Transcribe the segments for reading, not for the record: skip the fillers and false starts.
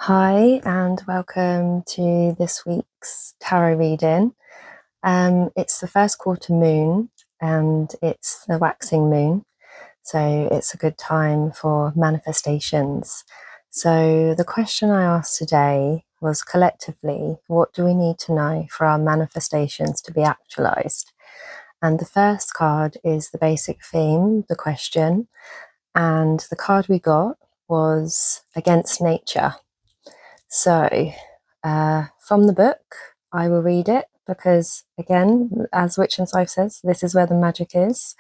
Hi, and welcome to this week's tarot reading. It's the first quarter moon and it's the waxing moon, so it's a good time for manifestations. So, the question I asked today was collectively, what do we need to know for our manifestations to be actualized? And the first card is the basic theme, the question, and the card we got was Against Nature. So, from the book, I will read it because, again, as Witch and Scythe says, this is where the magic is.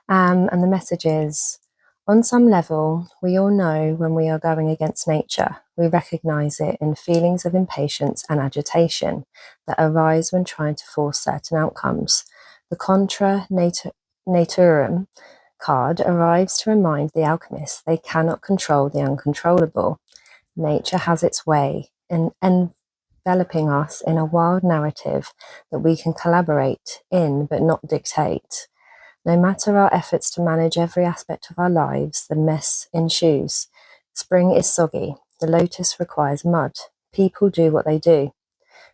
And the message is, on some level, we all know when we are going against nature. We recognize it in feelings of impatience and agitation that arise when trying to force certain outcomes. The Contra Naturam card arrives to remind the alchemists they cannot control the uncontrollable. Nature has its way in enveloping us in a wild narrative that we can collaborate in but not dictate. No matter our efforts to manage every aspect of our lives, the mess ensues. Spring is soggy. The lotus requires mud. People do what they do.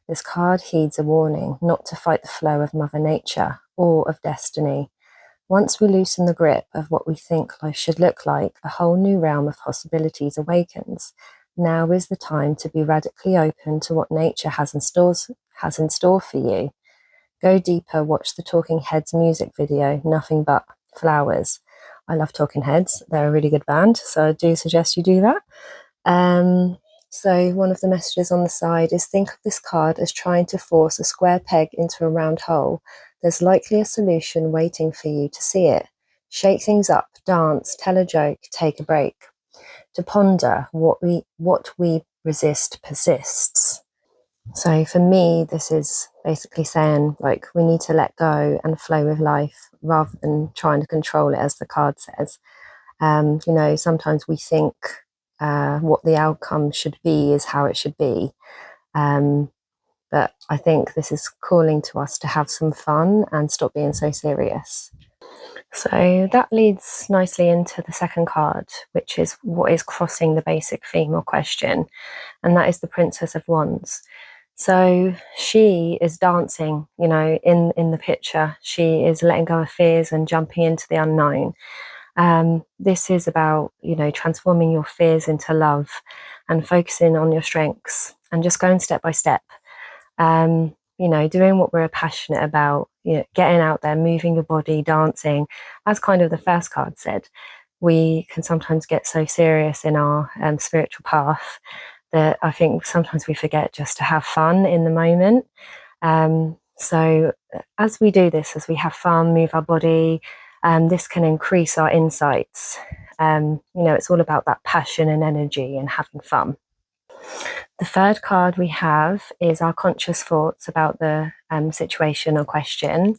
This card heeds a warning not to fight the flow of Mother Nature or of destiny. Once we loosen the grip of what we think life should look like, a whole new realm of possibilities awakens. Now is the time to be radically open to what nature has in store for you. Go deeper, watch the Talking Heads music video, Nothing But Flowers. I love Talking Heads. They're a really good band, so I do suggest you do that. So one of the messages on the side is, think of this card as trying to force a square peg into a round hole. There's likely a solution waiting for you to see it. Shake things up, dance, tell a joke, take a break. To ponder, what we resist persists. So for me, this is basically saying, like, we need to let go and flow with life rather than trying to control it, as the card says. Sometimes we think what the outcome should be is how it should be. But I think this is calling to us to have some fun and stop being so serious. So that leads nicely into the second card, which is what is crossing the basic theme or question, and that is the Princess of Wands. So she is dancing, in the picture. She is letting go of fears and jumping into the unknown. This is about, transforming your fears into love and focusing on your strengths and just going step by step. Doing what we're passionate about, getting out there, moving your body, dancing, as kind of the first card said. We can sometimes get so serious in our spiritual path that I think sometimes we forget just to have fun in the moment. So as we do this, as we have fun, move our body, this can increase our insights. It's all about that passion and energy and having fun. The third card we have is our conscious thoughts about the situation or question.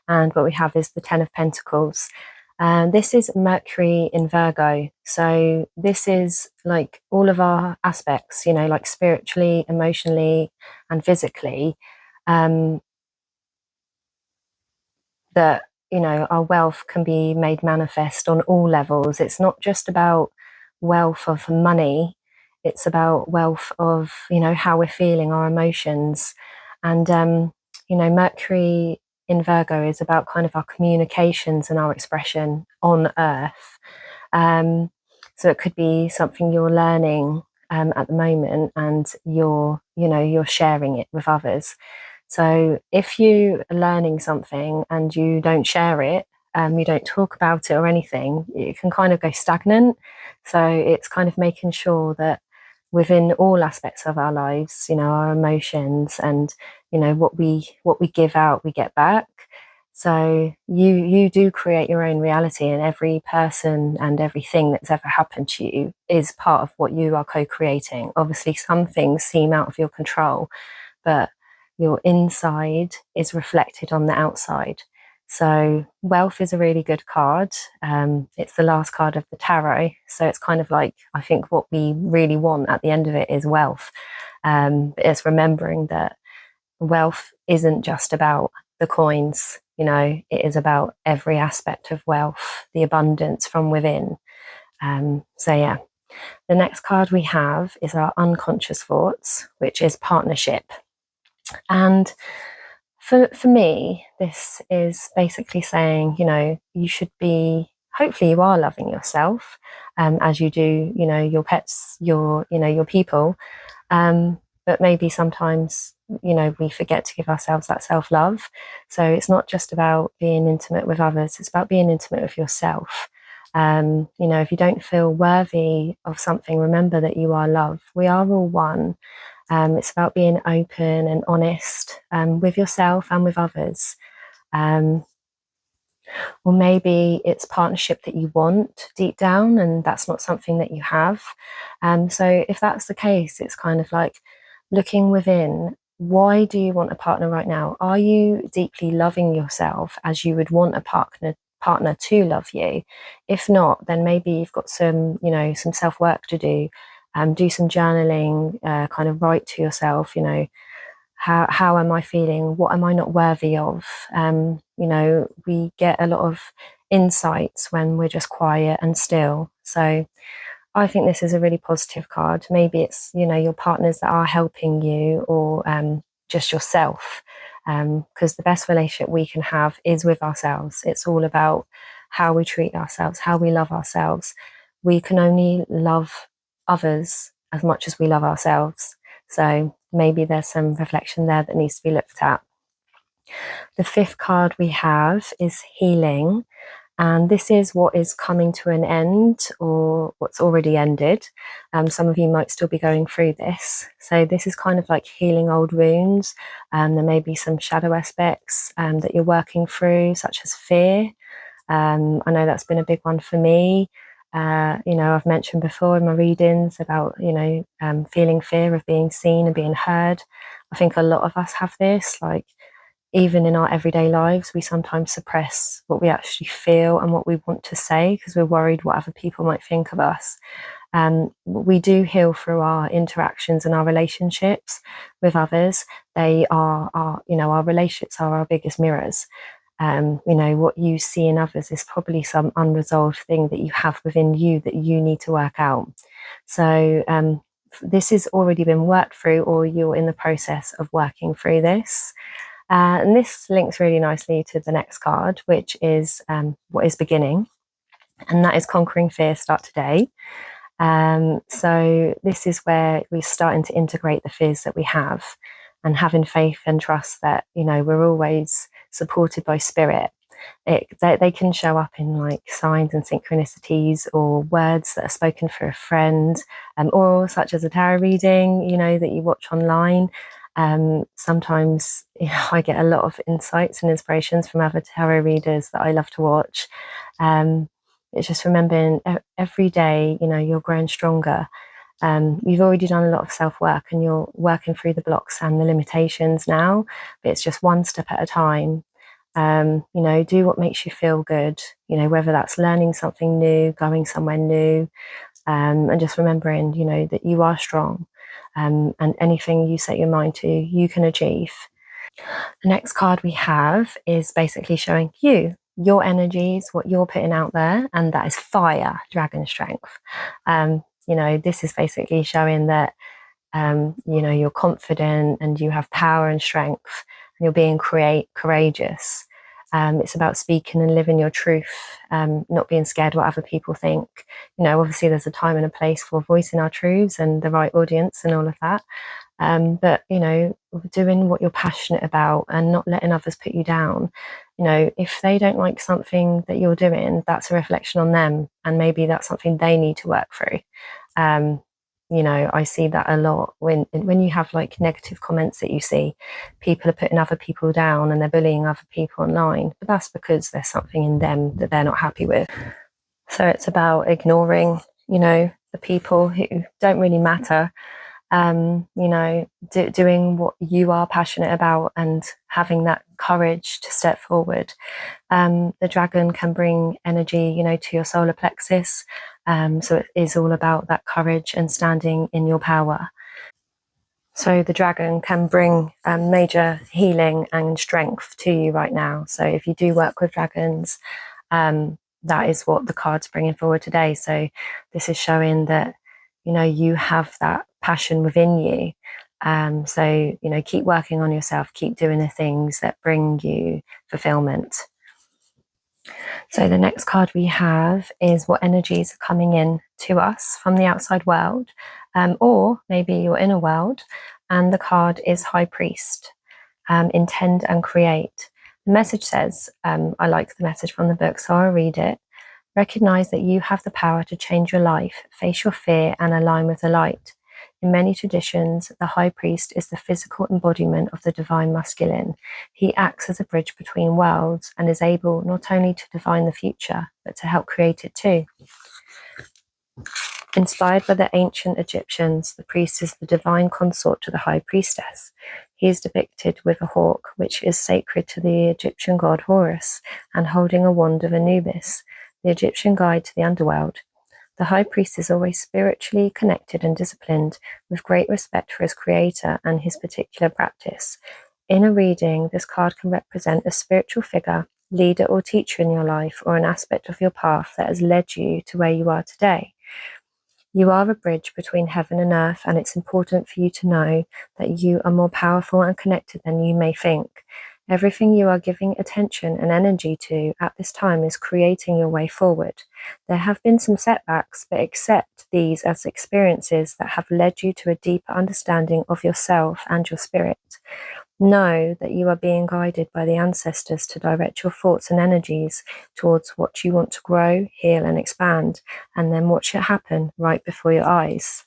And what we have is the Ten of Pentacles. This is Mercury in Virgo. So this is like all of our aspects, like spiritually, emotionally, and physically, that, our wealth can be made manifest on all levels. It's not just about wealth of money. It's about wealth of, how we're feeling, our emotions. And, Mercury in Virgo is about kind of our communications and our expression on Earth. So it could be something you're learning at the moment and you're sharing it with others. So if you are learning something and you don't share it, you don't talk about it or anything, it can kind of go stagnant. So it's kind of making sure that within all aspects of our lives, our emotions and, what we give out, we get back. So you do create your own reality, and every person and everything that's ever happened to you is part of what you are co-creating. Obviously, some things seem out of your control, but your inside is reflected on the outside. So wealth is a really good card. It's the last card of the tarot. So it's kind of like, I think what we really want at the end of it is wealth. But it's remembering that wealth isn't just about the coins, it is about every aspect of wealth, the abundance from within. So yeah. The next card we have is our unconscious thoughts, which is partnership. And for me, this is basically saying, you should be, hopefully you are loving yourself, as you do, your pets, your people. But maybe sometimes, we forget to give ourselves that self-love. So it's not just about being intimate with others, it's about being intimate with yourself. If you don't feel worthy of something, remember that you are love. We are all one. It's about being open and honest with yourself and with others. Um, or maybe it's partnership that you want deep down, and that's not something that you have. So if that's the case, it's kind of like looking within. Why do you want a partner right now? Are you deeply loving yourself as you would want a partner to love you? If not, then maybe you've got some self-work to do. Do some journaling, kind of write to yourself, how am I feeling? What am I not worthy of? We get a lot of insights when we're just quiet and still. So I think this is a really positive card. Maybe it's, your partners that are helping you, or just yourself. Because the best relationship we can have is with ourselves. It's all about how we treat ourselves, how we love ourselves. We can only love others as much as we love ourselves. So maybe there's some reflection there that needs to be looked at. The fifth card we have is healing. And this is what is coming to an end, or what's already ended. Some of you might still be going through this. So this is kind of like healing old wounds. There may be some shadow aspects that you're working through, such as fear. I know that's been a big one for me. I've mentioned before in my readings about, feeling fear of being seen and being heard. I think a lot of us have this, like, even in our everyday lives, we sometimes suppress what we actually feel and what we want to say because we're worried what other people might think of us. We do heal through our interactions and our relationships with others. They are our relationships are our biggest mirrors. What you see in others is probably some unresolved thing that you have within you that you need to work out. So this has already been worked through, or you're in the process of working through this. And this links really nicely to the next card, which is what is beginning, and that is conquering fear, start today. So this is where we're starting to integrate the fears that we have, and having faith and trust that, we're always supported by spirit. They can show up in like signs and synchronicities, or words that are spoken for a friend, or such as a tarot reading, that you watch online. Sometimes I get a lot of insights and inspirations from other tarot readers that I love to watch. It's just remembering every day, you're growing stronger. You've already done a lot of self-work, and you're working through the blocks and the limitations now, but it's just one step at a time. Do what makes you feel good, whether that's learning something new, going somewhere new, and just remembering, that you are strong, and anything you set your mind to, you can achieve. The next card we have is basically showing you your energies, what you're putting out there, and that is fire, dragon strength. This is basically showing that you're confident and you have power and strength, and you're being courageous. It's about speaking and living your truth, not being scared what other people think. Obviously there's a time and a place for voicing our truths and the right audience and all of that. But doing what you're passionate about and not letting others put you down. If they don't like something that you're doing, that's a reflection on them, and maybe that's something they need to work through. I see that a lot when you have like negative comments that you see. People are putting other people down and they're bullying other people online, but that's because there's something in them that they're not happy with. So it's about ignoring, the people who don't really matter. Doing what you are passionate about and having that courage to step forward. The dragon can bring energy, to your solar plexus. So it is all about that courage and standing in your power. So the dragon can bring major healing and strength to you right now. So if you do work with dragons, that is what the card's bringing forward today. So this is showing that you have that passion within you. So, keep working on yourself, keep doing the things that bring you fulfillment. So the next card we have is what energies are coming in to us from the outside world, or maybe your inner world. And the card is High Priest, intend and create. The message says, I like the message from the book, so I'll read it. Recognize that you have the power to change your life, face your fear, and align with the light. In many traditions, the high priest is the physical embodiment of the divine masculine. He acts as a bridge between worlds and is able not only to divine the future, but to help create it too. Inspired by the ancient Egyptians, the priest is the divine consort to the high priestess. He is depicted with a hawk, which is sacred to the Egyptian god Horus, and holding a wand of Anubis, the Egyptian guide to the underworld. The high priest is always spiritually connected and disciplined, with great respect for his creator and his particular practice. In a reading, this card can represent a spiritual figure, leader or teacher in your life, or an aspect of your path that has led you to where you are today. You are a bridge between heaven and earth, and it's important for you to know that you are more powerful and connected than you may think. Everything you are giving attention and energy to at this time is creating your way forward. There have been some setbacks, but accept these as experiences that have led you to a deeper understanding of yourself and your spirit. Know that you are being guided by the ancestors to direct your thoughts and energies towards what you want to grow, heal, and expand, and then watch it happen right before your eyes.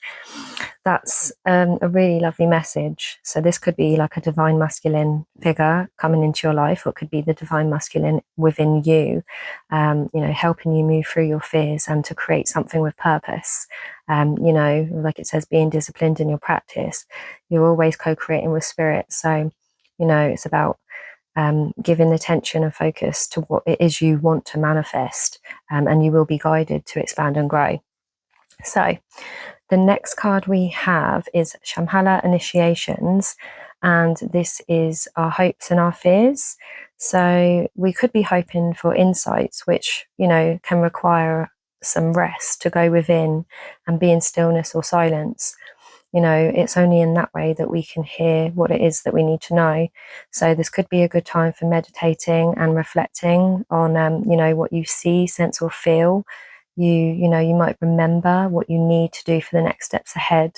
That's a really lovely message. So this could be like a divine masculine figure coming into your life, or it could be the divine masculine within you, helping you move through your fears and to create something with purpose. Like it says, being disciplined in your practice. You're always co-creating with spirit. So, it's about giving attention and focus to what it is you want to manifest, and you will be guided to expand and grow. So the next card we have is Shambhala Initiations, and this is our hopes and our fears. So we could be hoping for insights, which, can require some rest to go within and be in stillness or silence. It's only in that way that we can hear what it is that we need to know. So this could be a good time for meditating and reflecting on, what you see, sense, or feel. You might remember what you need to do for the next steps ahead.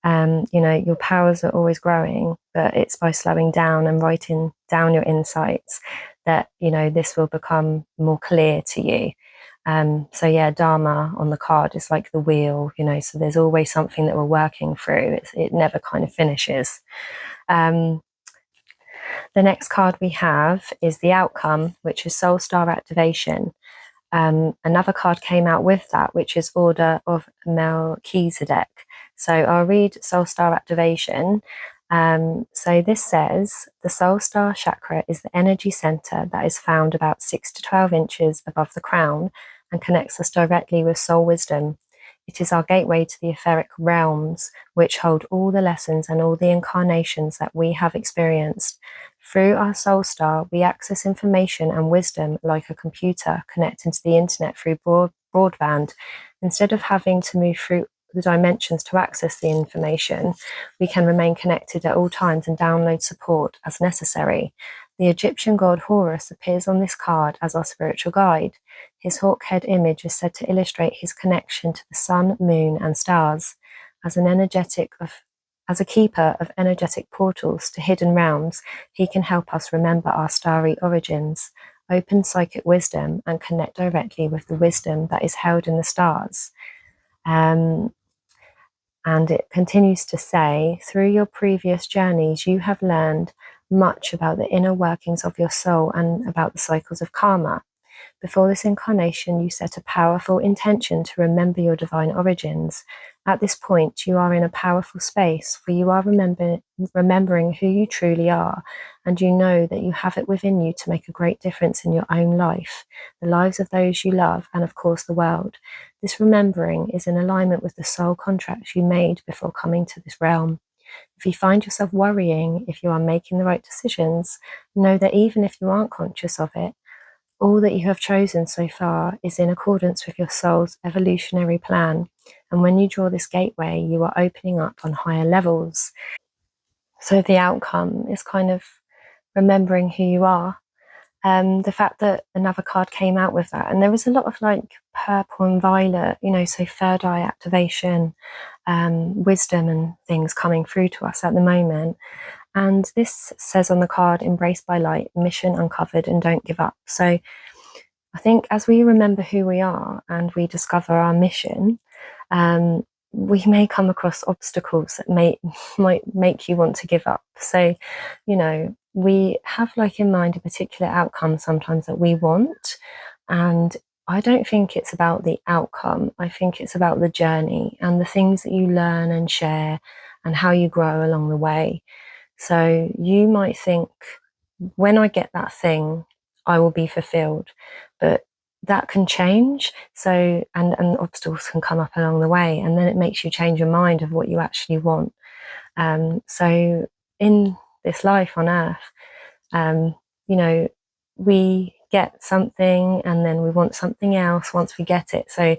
Your powers are always growing, but it's by slowing down and writing down your insights that, this will become more clear to you. Dharma on the card is like the wheel, so there's always something that we're working through. It never kind of finishes. The next card we have is the outcome, which is Soul Star Activation. Another card came out with that, which is Order of Melchizedek. So I'll read Soul Star Activation. So this says, the Soul Star chakra is the energy center that is found about 6 to 12 inches above the crown and connects us directly with soul wisdom. It is our gateway to the etheric realms, which hold all the lessons and all the incarnations that we have experienced. Through our soul star, we access information and wisdom like a computer connecting to the internet through broadband. Instead of having to move through the dimensions to access the information, we can remain connected at all times and download support as necessary. The Egyptian god Horus appears on this card as our spiritual guide. His hawk head image is said to illustrate his connection to the sun, moon, and stars. As a keeper of energetic portals to hidden realms, he can help us remember our starry origins, open psychic wisdom, and connect directly with the wisdom that is held in the stars. And it continues to say, through your previous journeys, you have learned much about the inner workings of your soul and about the cycles of karma. Before this incarnation, you set a powerful intention to remember your divine origins. At this point, you are in a powerful space, for you are remembering who you truly are, and you know that you have it within you to make a great difference in your own life, the lives of those you love, and of course the world. This remembering is in alignment with the soul contracts you made before coming to this realm. If you find yourself worrying if you are making the right decisions, know that even if you aren't conscious of it, all that you have chosen so far is in accordance with your soul's evolutionary plan, And when you draw this gateway, you are opening up on higher levels. So the outcome is kind of remembering who you are. The fact that another card came out with that, and there was a lot of like purple and violet, so third eye activation, wisdom and things coming through to us at the moment. And this says on the card, embraced by light, mission uncovered, and don't give up. So I think as we remember who we are and we discover our mission, we may come across obstacles that might make you want to give up. So, we have like in mind a particular outcome sometimes that we want. And I don't think it's about the outcome. I think it's about the journey and the things that you learn and share and how you grow along the way. So you might think, when I get that thing, I will be fulfilled. But that can change. So, and obstacles can come up along the way. And then it makes you change your mind of what you actually want. So in this life on earth, we get something and then we want something else once we get it. So,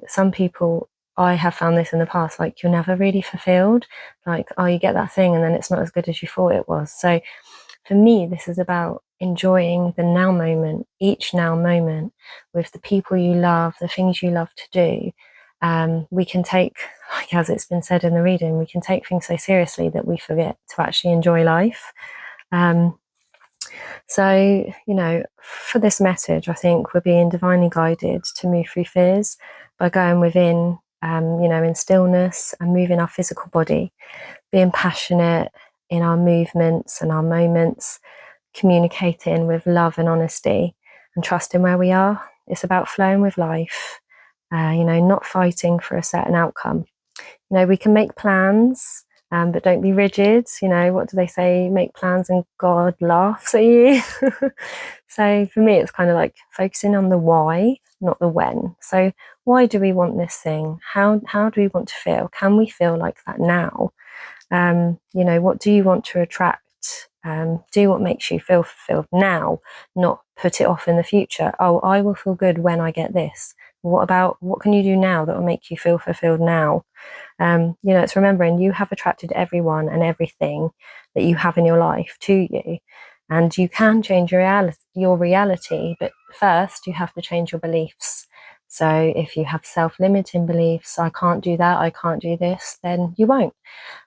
some people, I have found this in the past, like you're never really fulfilled. Like, oh, you get that thing and then it's not as good as you thought it was. So for me, this is about enjoying the now moment, each now moment with the people you love, the things you love to do. We can take, like as it's been said in the reading, we can take things so seriously that we forget to actually enjoy life. So, for this message, I think we're being divinely guided to move through fears by going within, in stillness and moving our physical body, being passionate in our movements and our moments, communicating with love and honesty and trusting where we are. It's about flowing with life, not fighting for a certain outcome. We can make plans, but don't be rigid. What do they say? Make plans and God laughs at you. So for me, it's kind of like focusing on the why, not the when. So why do we want this thing? How do we want to feel? Can we feel like that now? What do you want to attract? Do what makes you feel fulfilled now, not put it off in the future. Oh, I will feel good when I get this. What can you do now that will make you feel fulfilled now? It's remembering you have attracted everyone and everything that you have in your life to you, and you can change your reality, but first you have to change your beliefs. So if you have self-limiting beliefs, I can't do that, I can't do this, then you won't.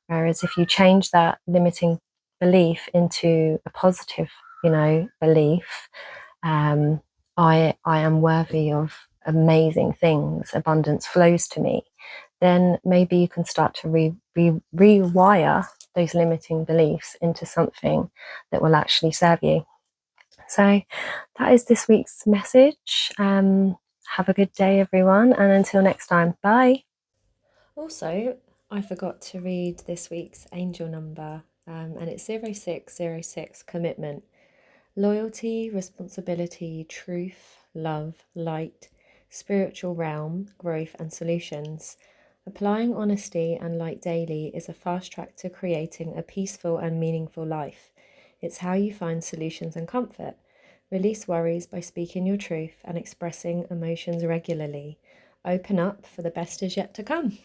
Whereas if you change that limiting belief into a positive, belief, I am worthy of amazing things, abundance flows to me, then maybe you can start to rewire those limiting beliefs into something that will actually serve you. So that is this week's message. Have a good day, everyone, and until next time, bye. Also, I forgot to read this week's angel number, and it's 0606, commitment. Loyalty, responsibility, truth, love, light, spiritual realm, growth, and solutions. Applying honesty and light daily is a fast track to creating a peaceful and meaningful life. It's how you find solutions and comfort. Release worries by speaking your truth and expressing emotions regularly. Open up, for the best is yet to come.